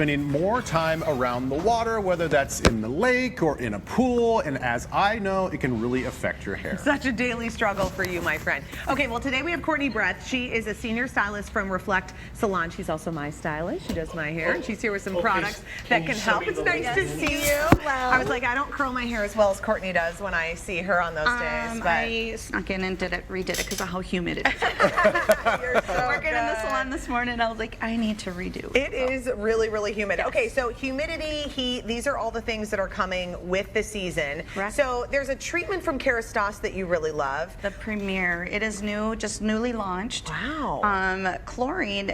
Spending more time around the water, whether that's in the lake or in a pool, and as I know, it can really affect your hair. Such a daily struggle for you, my friend. Okay, well, today we have Courtney Breth. She is a senior stylist from Reflect.Salon. She's also my stylist. She does my hair, and she's here with some products that can help. It's nice to see you. I was like, I don't curl my hair as well as Courtney does when I see her on those days. But I snuck in and redid it because of how humid it is. you're so Working in the good. salon this morning, I was like, I need to redo. It is really, really humid. Okay, so humidity, heat, these are all the things that are coming with the season. Correct. So there's a treatment from Kerastase that you really love. The Premier, it is new, just newly launched. Wow. Chlorine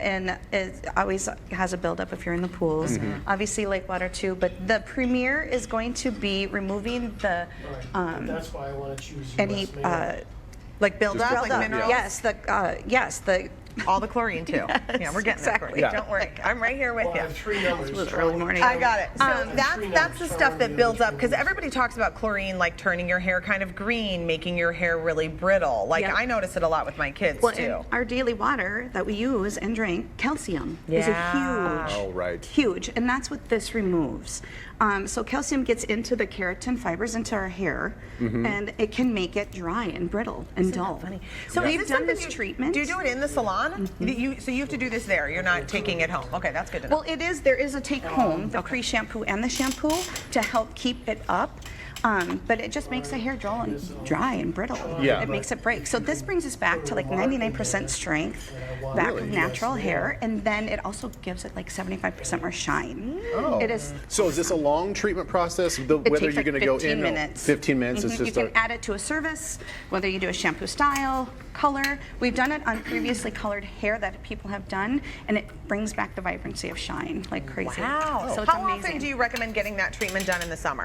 always has a buildup if you're in the pools. Obviously lake water too, but the Premier is going to be removing the That's why I want to choose any US made. Like buildup, like buildup. minerals? Yes, the All the chlorine too. Yeah, we're getting exactly. there, Courtney. Don't worry. I'm right here with Well, I you. have three numbers. was early morning. I got it. So three that's the numbers. stuff that builds up, because everybody talks about chlorine like turning your hair kind of green, making your hair really brittle. Like Yep. I notice it a lot with my kids Well, too. in our daily water that we use and drink, calcium is Yeah. a huge, Oh, right. huge, and that's what this removes. So calcium gets into the keratin fibers into our hair, and it can make it dry and brittle and dull. Funny. So we've is this done something this treatment. Do you do it in the salon? So you have to do this there. You're not taking it home. Okay, that's good to know. Well, there is a take home, the pre-shampoo and the shampoo to help keep it up. But it just makes the hair dry and brittle. Yeah. It makes it break. So this brings us back to like 99% strength, back of natural hair, and then it also gives it like 75% more shine. Oh. It is. So is this a long treatment process? It Whether takes you're like going to go 15 in minutes. 15 minutes, it's You just can add it to a service, whether you do a shampoo style, color. We've done it on previously colored hair that people have done, and it brings back the vibrancy of shine like crazy. Wow. So it's How amazing. often do you recommend getting that treatment done in the summer?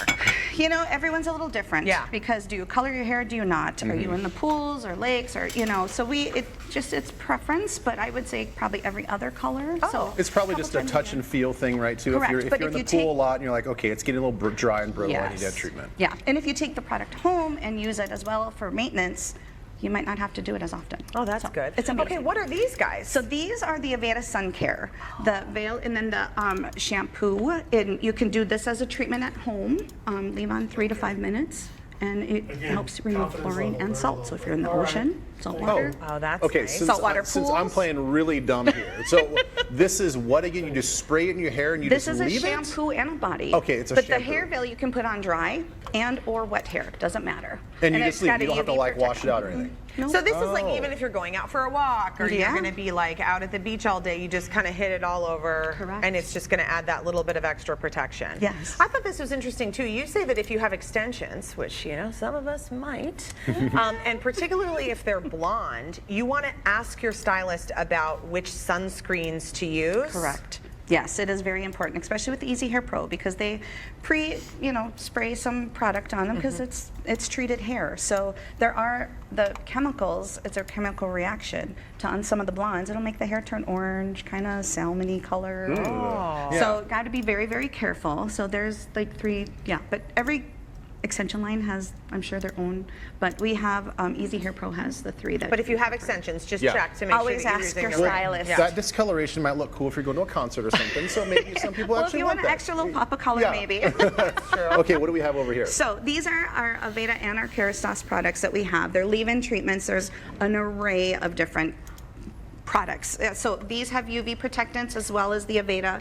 You know, everyone's a little different. Yeah. Because do you color your hair? Do you not? Are you in the pools or lakes or So it's preference, but I would say probably every other color. So It's probably couple just a times touch year. and feel thing, right? Too. Correct, If but you're if in the you pool a take- lot and you're like, okay, it's getting a little dry and brittle. I need Yes. that treatment. Yeah, and if you take the product home and use it as well for maintenance, you might not have to do it as often. Oh, that's So, good. It's amazing. Okay, what are these guys? So these are the Aveda Sun Care, the veil, and then the shampoo. And you can do this as a treatment at home. Leave on 3 to 5 minutes, and it Again, helps remove confidence chlorine level and very salt. low. So if you're in the All right. ocean, salt water. Oh, that's Okay, nice. Saltwater since I'm pools. playing really dumb here, so this is what again? You just spray it in your hair and you This just is a leave shampoo and a body. Okay, it's a but shampoo. the hair veil you can put on dry and or wet hair, doesn't matter. And you it's just leave. got You a don't have to UV like wash it protection. out or anything. No. So this is like Oh. even if you're going out for a walk or you're Yeah. going to be like out at the beach all day, you just kind of hit it all over. Correct. And it's just going to add that little bit of extra protection. Yes. I thought this was interesting too. You say that if you have extensions, which some of us might, and particularly if they're blonde, you want to ask your stylist about which sunscreens to use. Correct. Yes, it is very important, especially with the Easy Hair Pro, because they spray some product on them because it's treated hair. So there are the chemicals. It's a chemical reaction on some of the blondes. It'll make the hair turn orange, kind of salmony color. Oh. So got to be very, very careful. So there's like 3, but every extension line has, I'm sure, their own, but we have Easy Hair Pro has the 3 that. But if you have extensions, just Yeah. check to make Always sure that you're ask using your the right- stylist. Yeah. That discoloration might look cool if you're going to a concert or something. So maybe some people well, if actually you want want an that. extra little pop of color, Yeah. maybe. That's true. Okay, what do we have over here? So these are our Aveda and our Kerastase products that we have. They're leave-in treatments. There's an array of different products. So these have UV protectants as well as the Aveda.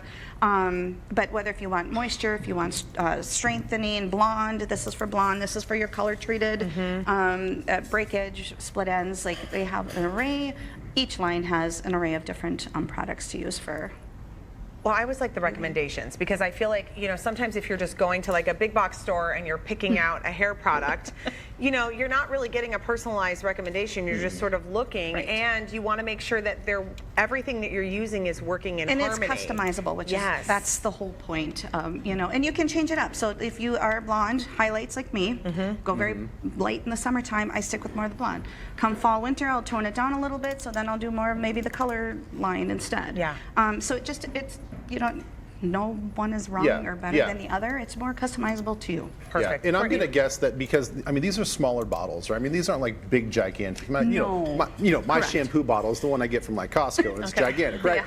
But whether if you want moisture, if you want strengthening, blonde, this is for blonde, this is for your color treated, breakage, split ends, like they have an array. Each line has an array of different products to use for. Well, I always like the recommendations because I feel like, sometimes if you're just going to like a big box store and you're picking out a hair product, you're not really getting a personalized recommendation. You're just sort of looking, and you want to make sure that everything that you're using is working in And harmony. it's customizable, which Yes. is that's the whole point, and you can change it up. So if you are blonde, highlights like me, go very light in the summertime, I stick with more of the blonde. Come fall, winter, I'll tone it down a little bit, so then I'll do more of maybe the color line instead. Yeah. So it's no one is wrong Yeah, or better yeah. than the other. It's more customizable to you. Perfect. Yeah. And I'm Courtney? going to guess that because these are smaller bottles, right? I mean, these aren't like big, gigantic. My No. my Correct. shampoo bottle is the one I get from like Costco, and it's Okay. gigantic, right?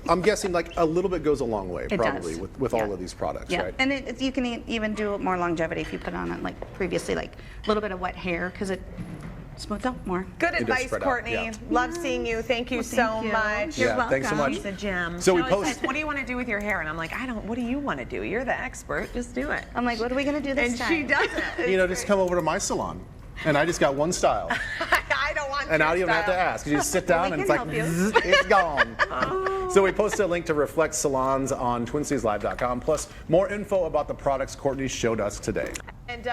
I'm guessing like a little bit goes a long way, It probably, does. with Yeah. all of these products, Yeah, right? and you can even do more longevity if you put on it like previously, like a little bit of wet hair because it smooths out more. Good does advice, spread out, Courtney. yeah. Love seeing you. Thank you Well, so thank you. much. You're Yeah, thanks so welcome. much. She's a gem. So we She always post- says, what do you want to do with your hair? And I'm like, I don't. What do you want to do? You're the expert. Just do it. I'm like, what are we gonna do this And time? she does it. You know, just come over to my salon, and I just got one style, I don't want. and now your you don't have to style. ask. You just sit down, we and can it's like, help you. zzz, it's gone. So we posted a link to Reflect Salons on TwinCitiesLive.com, plus more info about the products Courtney showed us today. And